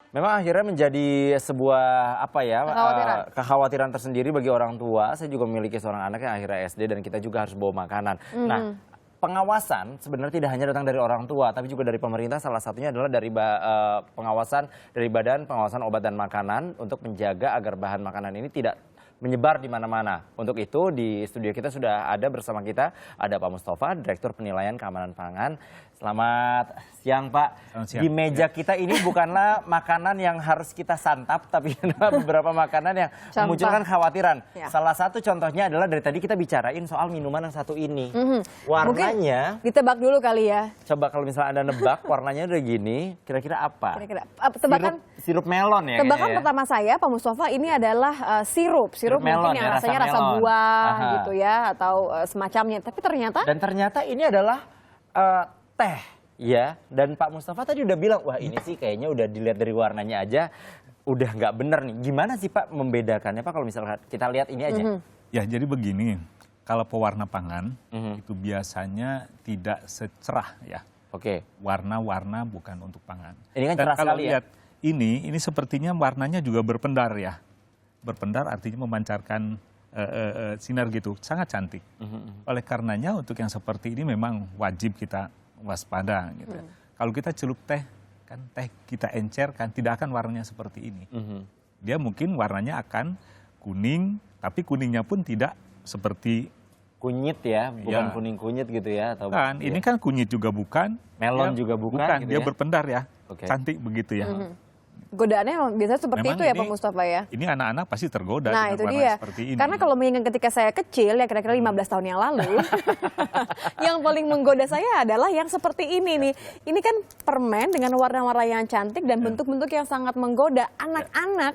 Memang akhirnya menjadi sebuah Kekhawatiran. kekhawatiran tersendiri bagi orang tua. Saya juga memiliki seorang anak yang akhirnya SD dan kita juga harus bawa makanan. Nah, pengawasan sebenarnya tidak hanya datang dari orang tua, tapi juga dari pemerintah. Salah satunya adalah dari pengawasan dari Badan Pengawasan Obat dan Makanan untuk menjaga agar bahan makanan ini tidak menyebar di mana-mana. Untuk itu di studio kita sudah ada bersama kita ada Pak Mustafa, Direktur Penilaian Keamanan Pangan. Selamat siang Pak. Selamat siang. Di meja kita ini bukanlah makanan yang harus kita santap, tapi ada beberapa makanan yang memunculkan kekhawatiran. Ya. Salah satu contohnya adalah dari tadi kita bicarain soal minuman yang satu ini. Warnanya, Mungkin ditebak dulu kali ya. coba kalau misalnya Anda nebak warnanya udah gini, kira-kira apa? Kira-kira tebakan Sirup melon ya tebakan kayaknya ya? pertama saya Pak Mustafa ini adalah sirup melon mungkin yang ya, rasa rasanya rasa melon. buah Aha. gitu ya atau semacamnya. Tapi ternyata Dan ternyata ini adalah teh, ya. Dan Pak Mustafa tadi udah bilang, wah ini sih kayaknya udah dilihat dari warnanya aja udah nggak bener nih. Gimana sih Pak membedakannya Pak kalau misalnya kita lihat ini aja? Ya, jadi begini, kalau pewarna pangan itu biasanya tidak secerah ya. Oke. Warna-warna bukan untuk pangan. Ini kan Dan cerah kalau sekali ya. lihat ini sepertinya warnanya juga berpendar ya. Berpendar artinya memancarkan sinar gitu, sangat cantik. Oleh karenanya untuk yang seperti ini memang wajib kita waspada gitu. Kalau kita celup teh, kan teh kita encer kan tidak akan warnanya seperti ini. Dia mungkin warnanya akan kuning, tapi kuningnya pun tidak seperti Kunyit ya, bukan Ya. kuning kunyit gitu ya atau kan. Ini kan kunyit juga bukan, melon dia juga bukan gitu dia ya? berpendar ya, Oke. cantik begitu ya. godaannya biasanya seperti Memang itu ya ini- Pak Mustafa ya. Ini anak-anak pasti tergoda Nah dengan itu warna dia. seperti ini. Karena kalau mengingat ketika saya kecil ya kira-kira 15 tahun yang lalu, yang paling menggoda saya adalah yang seperti ini nih. Ini kan permen dengan warna-warna yang cantik dan bentuk-bentuk yang sangat menggoda. Anak-anak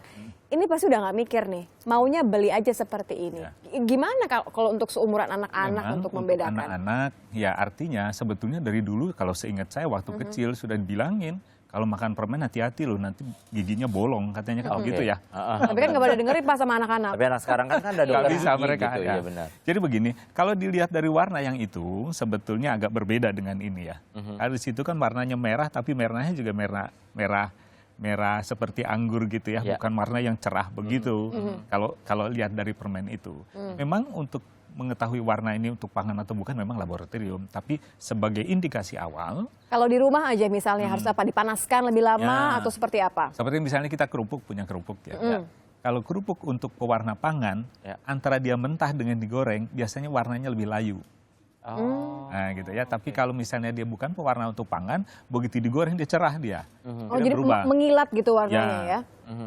ini pasti udah nggak mikir nih, maunya beli aja seperti ini. Gimana kalau untuk seumuran anak-anak Memang untuk membedakan? anak-anak, ya artinya sebetulnya dari dulu kalau seingat saya waktu kecil sudah dibilangin, kalau makan permen hati-hati loh, nanti giginya bolong katanya kan Oke. begitu ya. Tapi kan nggak pada dengerin Pak sama anak-anak. Tapi anak sekarang kan ada Nggak dokter bisa gigi mereka gitu, ada. ya benar. Jadi begini, kalau dilihat dari warna yang itu sebetulnya agak berbeda dengan ini ya. Kalau di situ kan warnanya merah, tapi merahnya juga merah seperti anggur gitu ya, Ya. bukan warna yang cerah begitu. Kalau lihat dari permen itu, memang untuk mengetahui warna ini untuk pangan atau bukan memang laboratorium, tapi sebagai indikasi awal, Kalau di rumah aja misalnya harus apa dipanaskan lebih lama Ya. atau seperti apa? seperti misalnya kita punya kerupuk ya. Kalau kerupuk untuk pewarna pangan, Ya. antara dia mentah dengan digoreng, biasanya warnanya lebih layu. Oh. Nah gitu ya, tapi kalau misalnya dia bukan pewarna untuk pangan, begitu digoreng dia cerah dia. Oh Dia jadi berubah. mengilat gitu warnanya ya?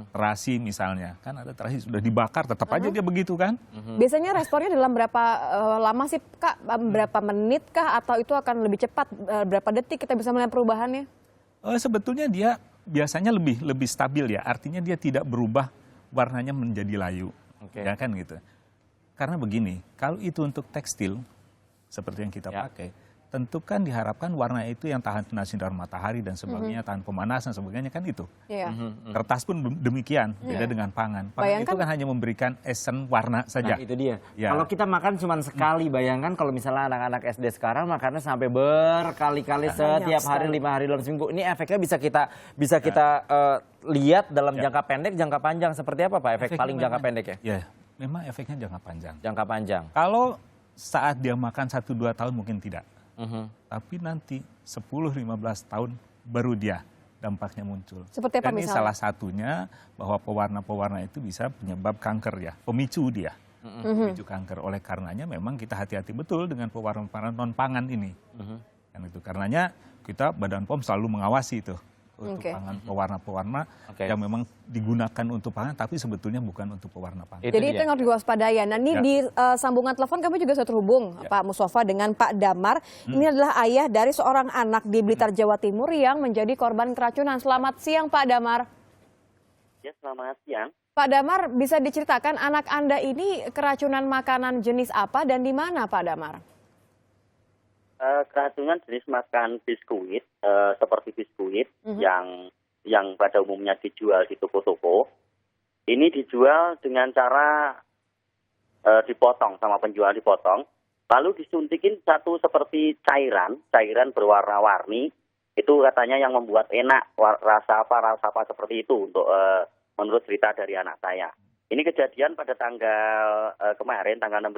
Terasi misalnya, kan ada terasi sudah dibakar, tetap aja dia begitu kan. Biasanya responnya dalam berapa lama sih Kak? Berapa menit kah atau itu akan lebih cepat? Berapa detik kita bisa melihat perubahannya? Sebetulnya dia biasanya lebih stabil ya, artinya dia tidak berubah warnanya menjadi layu. Oke. Ya kan gitu. Karena begini, kalau itu untuk tekstil, seperti yang kita Ya. pakai, tentu kan diharapkan warna itu yang tahan kena sinar matahari dan sebagainya, tahan pemanasan sebagainya kan itu. Iya. Kertas pun demikian, beda dengan pangan. Pangan itu Bayangkan- kan hanya memberikan esen warna saja. Nah itu dia. Ya. Kalau kita makan cuma sekali, bayangkan kalau misalnya anak-anak SD sekarang makannya sampai berkali-kali setiap hari, 5 hari dalam seminggu. Ini efeknya bisa kita lihat dalam jangka pendek, jangka panjang seperti apa Pak? Efek Efeknya paling jangka memang- pendek ya? Ya, memang efeknya jangka panjang. Jangka panjang. Kalau saat dia makan 1-2 tahun mungkin tidak. Mhm. Tapi nanti 10-15 tahun baru dia dampaknya muncul. Seperti apa Dan ini misalnya? salah satunya bahwa pewarna-pewarna itu bisa penyebab kanker ya, pemicu dia. Pemicu kanker. Oleh karenanya memang kita hati-hati betul dengan pewarna-pewarna non pangan ini. Kan itu karenanya kita Badan POM selalu mengawasi itu untuk Oke. pangan pewarna-pewarna Oke. yang memang digunakan untuk pangan tapi sebetulnya bukan untuk pewarna pangan. Itu Jadi itu dia. yang harus diwaspadai. Nah ini Ya. di sambungan telepon kami juga sudah terhubung Pak Mustafa dengan Pak Damar. Ini adalah ayah dari seorang anak di Blitar, Jawa Timur yang menjadi korban keracunan. Selamat siang Pak Damar. Ya, selamat siang. Pak Damar, bisa diceritakan anak Anda ini keracunan makanan jenis apa dan di mana Pak Damar? Keracunan jenis makan biskuit, seperti biskuit yang pada umumnya dijual di toko-toko. Ini dijual dengan cara dipotong sama penjual dipotong, lalu disuntikin satu seperti cairan berwarna-warni Itu katanya yang membuat enak rasa apa seperti itu untuk menurut cerita dari anak saya. Ini kejadian pada tanggal kemarin, tanggal 16,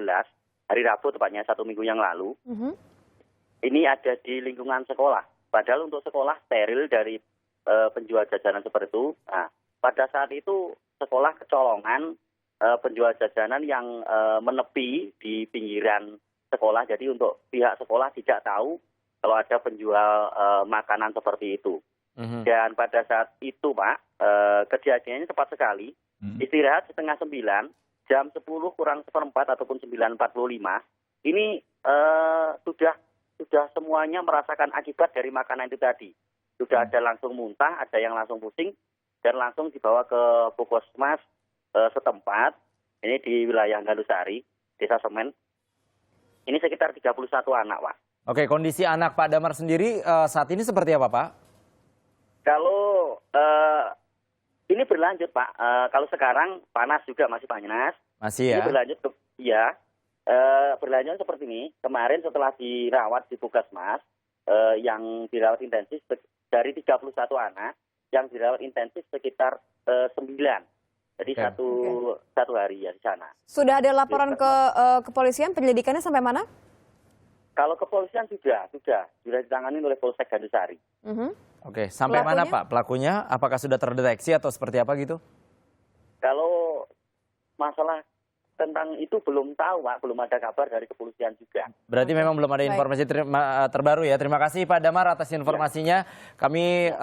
hari Rabu tepatnya 1 minggu yang lalu. Ini ada di lingkungan sekolah. Padahal untuk sekolah steril dari penjual jajanan seperti itu. Nah, pada saat itu sekolah kecolongan penjual jajanan yang menepi di pinggiran sekolah. Jadi untuk pihak sekolah tidak tahu kalau ada penjual makanan seperti itu. Dan pada saat itu, Pak, kejadiannya cepat sekali. Istirahat setengah 9, jam 10 kurang seperempat ataupun 9.45. Ini sudah semuanya merasakan akibat dari makanan itu tadi. Sudah ada langsung muntah, ada yang langsung pusing, dan langsung dibawa ke puskesmas setempat. Ini di wilayah Gandusari, Desa Semen. Ini sekitar 31 anak, Pak. Oke, kondisi anak Pak Damar sendiri saat ini seperti apa, Pak? Kalau ini berlanjut, Pak. Kalau sekarang panas juga, masih panas. Masih ya? Ini berlanjut, berlanjut seperti ini. Kemarin setelah dirawat di puskesmas, yang dirawat intensif dari 31 anak, yang dirawat intensif sekitar 9. Jadi satu hari ya di sana. Sudah ada laporan ke kepolisian, penyelidikannya sampai mana? Kalau kepolisian sudah ditangani oleh Polsek Gandusari. Oke, sampai mana Pak pelakunya? Apakah sudah terdeteksi atau seperti apa gitu? Kalau masalah tentang itu belum tahu, Pak. Belum ada kabar dari kepolisian juga. Berarti memang belum ada informasi terbaru ya. Terima kasih Pak Damar atas informasinya. Kami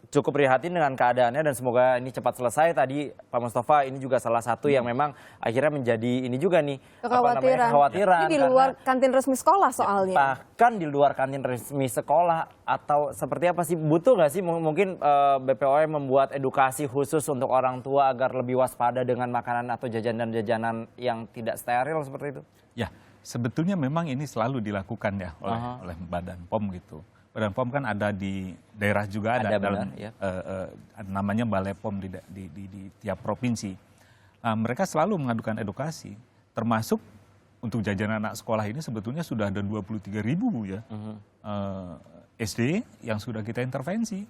cukup prihatin dengan keadaannya dan semoga ini cepat selesai. Tadi Pak Mustafa ini juga salah satu yang memang akhirnya menjadi ini juga nih kekhawatiran. Ini di luar kantin resmi sekolah soalnya. Bahkan di luar kantin resmi sekolah atau seperti apa sih? Butuh nggak sih mungkin BPOM membuat edukasi khusus untuk orang tua agar lebih waspada dengan makanan atau jajanan-jajanan yang tidak steril seperti itu? Ya, sebetulnya memang ini selalu dilakukan ya oleh Badan POM gitu. Badan POM kan ada di daerah juga ada dalam ya. Namanya Balai POM di tiap provinsi. Nah, mereka selalu mengadukan edukasi, termasuk untuk jajanan anak sekolah ini sebetulnya sudah ada 23.000 ya SD yang sudah kita intervensi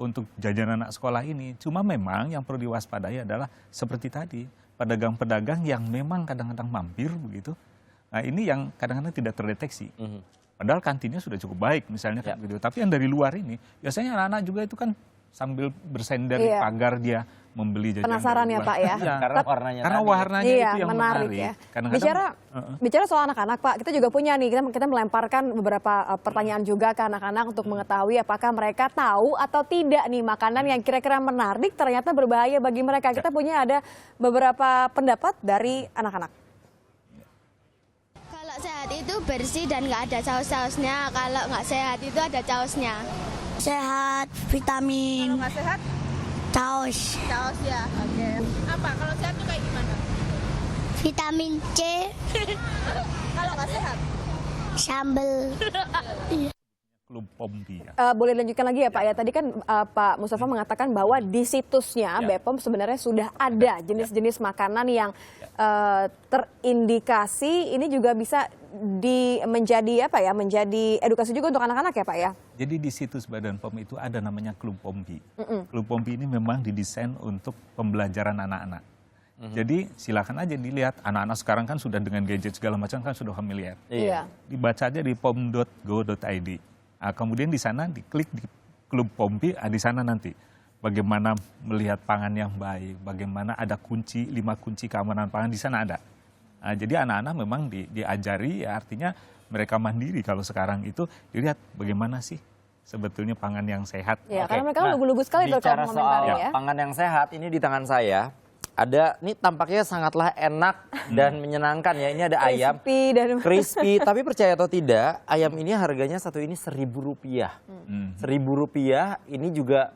untuk jajanan anak sekolah ini. Cuma memang yang perlu diwaspadai adalah seperti tadi pedagang-pedagang yang memang kadang-kadang mampir begitu. Nah ini yang kadang-kadang tidak terdeteksi. Padahal kantinnya sudah cukup baik misalnya kan gitu. Tapi yang dari luar ini biasanya anak-anak juga itu kan sambil bersender di pagar dia membeli jajanan. Penasaran ya Pak ya? Karena warnanya itu yang menarik. Ya. Bicara soal anak-anak Pak, kita juga punya nih, kita melemparkan beberapa pertanyaan juga ke anak-anak untuk mengetahui apakah mereka tahu atau tidak nih makanan yang kira-kira menarik ternyata berbahaya bagi mereka. Kita punya ada beberapa pendapat dari anak-anak. Sehat itu bersih dan nggak ada saus-sausnya. Kalau nggak sehat itu ada sausnya. Sehat, vitamin. Kalau nggak sehat? Saus. Saus ya. Oke. Apa? Kalau sehat tuh kayak gimana? Vitamin C. Kalau nggak sehat? Sambal. Klub POMPI ya. Boleh lanjutkan lagi ya Pak ya. Tadi kan Pak Mustafa mengatakan bahwa di situsnya BPOM sebenarnya sudah ada jenis-jenis makanan yang terindikasi. Ini juga bisa menjadi edukasi juga untuk anak-anak ya Pak ya. Jadi di situs Badan POM itu ada namanya Klub POMPI. Klub POMPI ini memang didesain untuk pembelajaran anak-anak. Jadi silakan aja dilihat, anak-anak sekarang kan sudah dengan gadget segala macam kan sudah familiar. Dibaca aja di pom.go.id. Nah, kemudian di sana diklik di Klub POMPI, di sana nanti bagaimana melihat pangan yang baik, bagaimana ada 5 kunci keamanan pangan di sana ada. Nah, jadi anak-anak memang diajari, ya artinya mereka mandiri kalau sekarang itu dilihat bagaimana sih sebetulnya pangan yang sehat. Ya, karena mereka lugu-lugu sekali tuh kalau komentari ya. Pangan yang sehat ini di tangan saya. Ada, ini tampaknya sangatlah enak dan menyenangkan ya. Ini ada ayam crispy, tapi percaya atau tidak, ayam ini harganya satu ini Rp1.000. Rp1.000 ini juga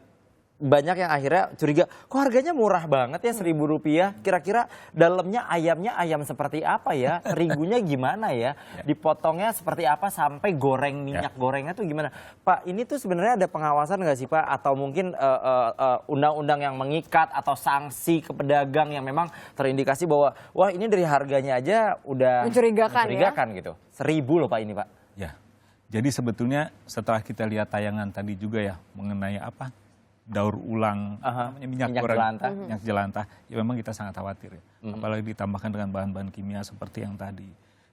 banyak yang akhirnya curiga, kok harganya murah banget ya Rp1.000. Kira-kira dalamnya ayamnya ayam seperti apa ya? Terigunya gimana ya? Dipotongnya seperti apa sampai goreng minyak gorengnya tuh gimana? Pak, ini tuh sebenarnya ada pengawasan nggak sih Pak? Atau mungkin undang-undang yang mengikat atau sanksi ke pedagang yang memang terindikasi bahwa wah ini dari harganya aja udah mencurigakan gitu. 1.000 loh Pak ini Pak. Ya, Jadi sebetulnya setelah kita lihat tayangan tadi juga ya mengenai apa daur ulang namanya minyak goreng, minyak jelantah, ya memang kita sangat khawatir ya. Apalagi ditambahkan dengan bahan-bahan kimia seperti yang tadi.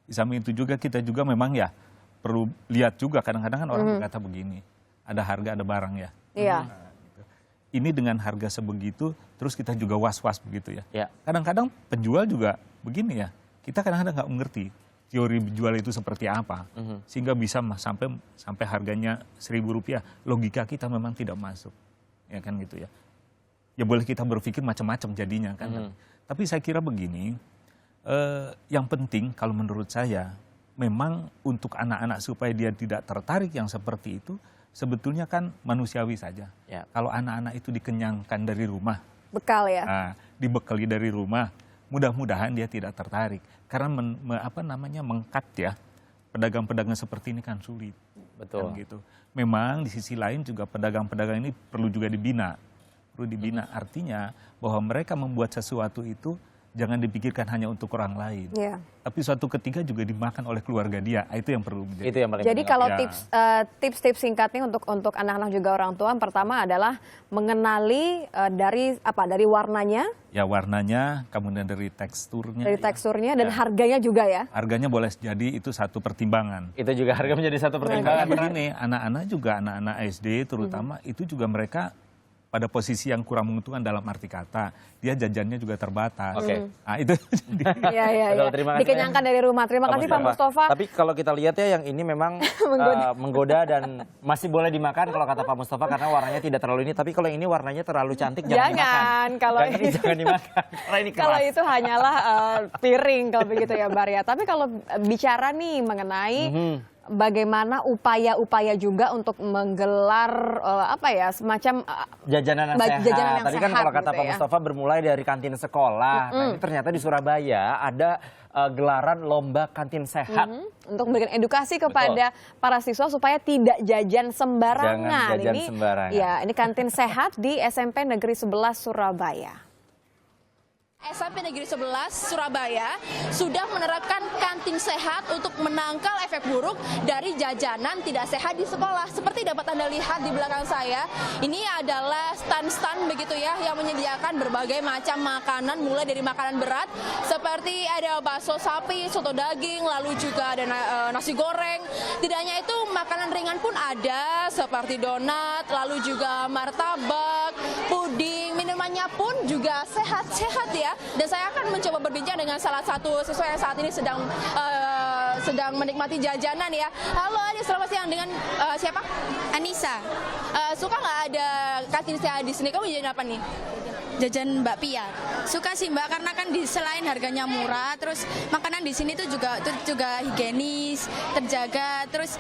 Di samping itu juga kita juga memang ya perlu lihat juga kadang-kadang kan orang berkata begini, ada harga ada barang ya. Iya. Nah, gitu. Ini dengan harga sebegitu, terus kita juga was-was begitu ya. Kadang-kadang penjual juga begini ya, kita kadang-kadang nggak mengerti teori jual itu seperti apa, sehingga bisa sampai harganya Rp1.000. Logika kita memang tidak masuk, ya kan gitu ya. Ya boleh kita berpikir macam-macam jadinya kan. Tapi saya kira begini, yang penting kalau menurut saya, memang untuk anak-anak supaya dia tidak tertarik yang seperti itu, sebetulnya kan manusiawi saja. Kalau anak-anak itu dikenyangkan dari rumah, bekal ya. Nah, dibekali dari rumah, mudah-mudahan dia tidak tertarik. Karena mengkat ya, pedagang-pedagang seperti ini kan sulit. Betul. Kan gitu. Memang di sisi lain juga pedagang-pedagang ini perlu juga dibina. Perlu dibina, artinya bahwa mereka membuat sesuatu itu jangan dipikirkan hanya untuk orang lain. Tapi suatu ketika juga dimakan oleh keluarga dia. Itu yang perlu menjadi. Itu yang paling Jadi kalau tips-tips singkatnya untuk anak-anak juga orang tua, yang pertama adalah mengenali dari warnanya. Ya warnanya, kemudian dari teksturnya. Dari teksturnya dan harganya juga ya. Harganya boleh jadi itu satu pertimbangan. Itu juga harga menjadi satu pertimbangan. Karena begini, anak-anak juga, anak-anak SD terutama, itu juga mereka pada posisi yang kurang menguntungkan dalam arti kata, dia jajannya juga terbatas. Nah, itu Iya. Dikenyangkan dari rumah. Terima kasih Pak Mustafa. Tapi kalau kita lihat ya yang ini memang menggoda dan masih boleh dimakan kalau kata Pak Mustafa karena warnanya tidak terlalu ini. Tapi kalau ini warnanya terlalu cantik jangan dimakan. Kalau ini jangan dimakan. Karena ini keras. Kalau itu hanyalah piring kalau begitu ya Bar ya. Tapi kalau bicara nih mengenai bagaimana upaya-upaya juga untuk menggelar semacam jajanan yang sehat. Tadi kan kalau kata Pak Mustafa bermulai dari kantin sekolah. Nah, ini ternyata di Surabaya ada gelaran lomba kantin sehat. Untuk memberikan edukasi kepada para siswa supaya tidak jajan sembarangan. Jangan jajan sembarangan. Ya, ini kantin sehat di SMP Negeri 11 Surabaya. SMP Negeri 11 Surabaya sudah menerapkan kantin sehat untuk menangkal efek buruk dari jajanan tidak sehat di sekolah. Seperti dapat Anda lihat di belakang saya, ini adalah stand-stand begitu ya yang menyediakan berbagai macam makanan mulai dari makanan berat seperti ada bakso sapi, soto daging, lalu juga ada nasi goreng. Tidak hanya itu, makanan ringan pun ada seperti donat, lalu juga martabak, puding, minumannya pun juga sehat-sehat ya. Dan saya akan mencoba berbincang dengan salah satu siswa yang saat ini sedang menikmati jajanan ya. Halo Ani, selamat siang. Dengan siapa? Anissa. Suka nggak ada kantin sehat di sini? Kamu jajan apa nih? Jajan bakpia. Suka sih Mbak, karena kan selain harganya murah, terus makanan di sini tuh juga higienis, terjaga, terus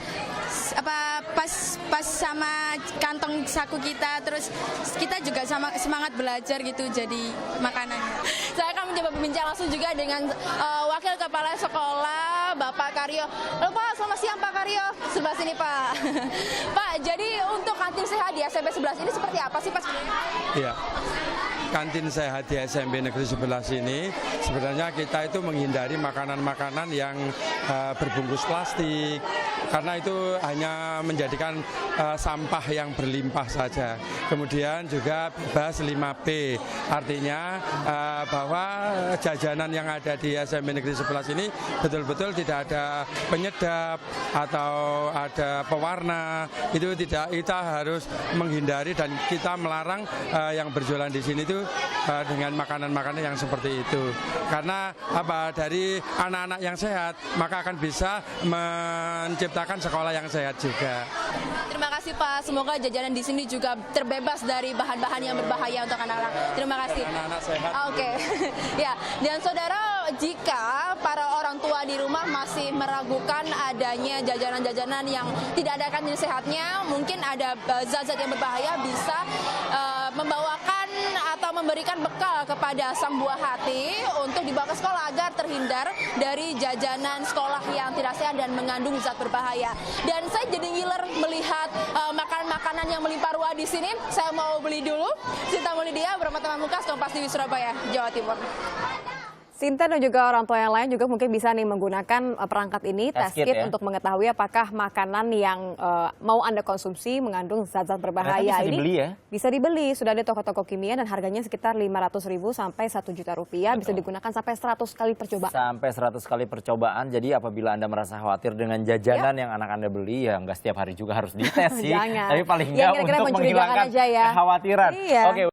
pas sama kantong saku kita, terus kita juga semangat belajar gitu jadi makanannya. Saya akan mencoba berbincang langsung juga dengan Wakil Kepala Sekolah Bapak Karyo. Halo Pak, selamat siang Pak Karyo. Sebelah sini Pak. Pak, jadi untuk kantin sehat di SMP 11 ini seperti apa sih Pak sebenarnya? Iya. Kantin sehat di SMP Negeri 11 ini sebenarnya kita itu menghindari makanan-makanan yang berbungkus plastik karena itu hanya menjadikan sampah yang berlimpah saja. Kemudian juga bebas 5P, artinya bahwa jajanan yang ada di SMP Negeri 11 ini betul-betul tidak ada penyedap atau ada pewarna. Itu tidak, kita harus menghindari dan kita melarang yang berjualan di sini itu dengan makanan-makanan yang seperti itu. Karena dari anak-anak yang sehat maka akan bisa menciptakan sekolah yang sehat juga. Terima kasih Pak. Semoga jajanan di sini juga terbebas dari bahan-bahan yang berbahaya untuk anak-anak. Terima kasih. Anak-anak sehat. Oke. Ya, dan saudara, jika para orang tua di rumah masih meragukan adanya jajanan-jajanan yang tidak ada kantin sehatnya, mungkin ada zat-zat yang berbahaya, bisa membawakan atau memberikan bekal kepada sang buah hati untuk dibawa ke sekolah agar terhindar dari jajanan sekolah yang tidak sehat dan mengandung zat berbahaya. Dan saya jadi ngiler melihat makanan-makanan yang melimpah ruah di sini. Saya mau beli dulu. Sinta Mulydia, Bramata Pamungkas, Kompas TV Surabaya, Jawa Timur. Sinta dan juga orang tua yang lain juga mungkin bisa nih menggunakan perangkat ini, Test test kit kit ya. untuk mengetahui apakah makanan yang mau Anda konsumsi mengandung zat-zat berbahaya. Ternyata bisa Ini dibeli ya? bisa dibeli, sudah ada toko-toko kimia dan harganya sekitar 500.000 sampai 1 juta rupiah, bisa digunakan sampai 100 kali percobaan. Sampai 100 kali percobaan. Jadi apabila Anda merasa khawatir dengan jajanan yang anak Anda beli, ya nggak setiap hari juga harus dites sih. Jangan. Tapi paling Ya, nggak kira-kira untuk mencurigakan menghilangkan aja ya. kekhawatiran. Iya. Oke.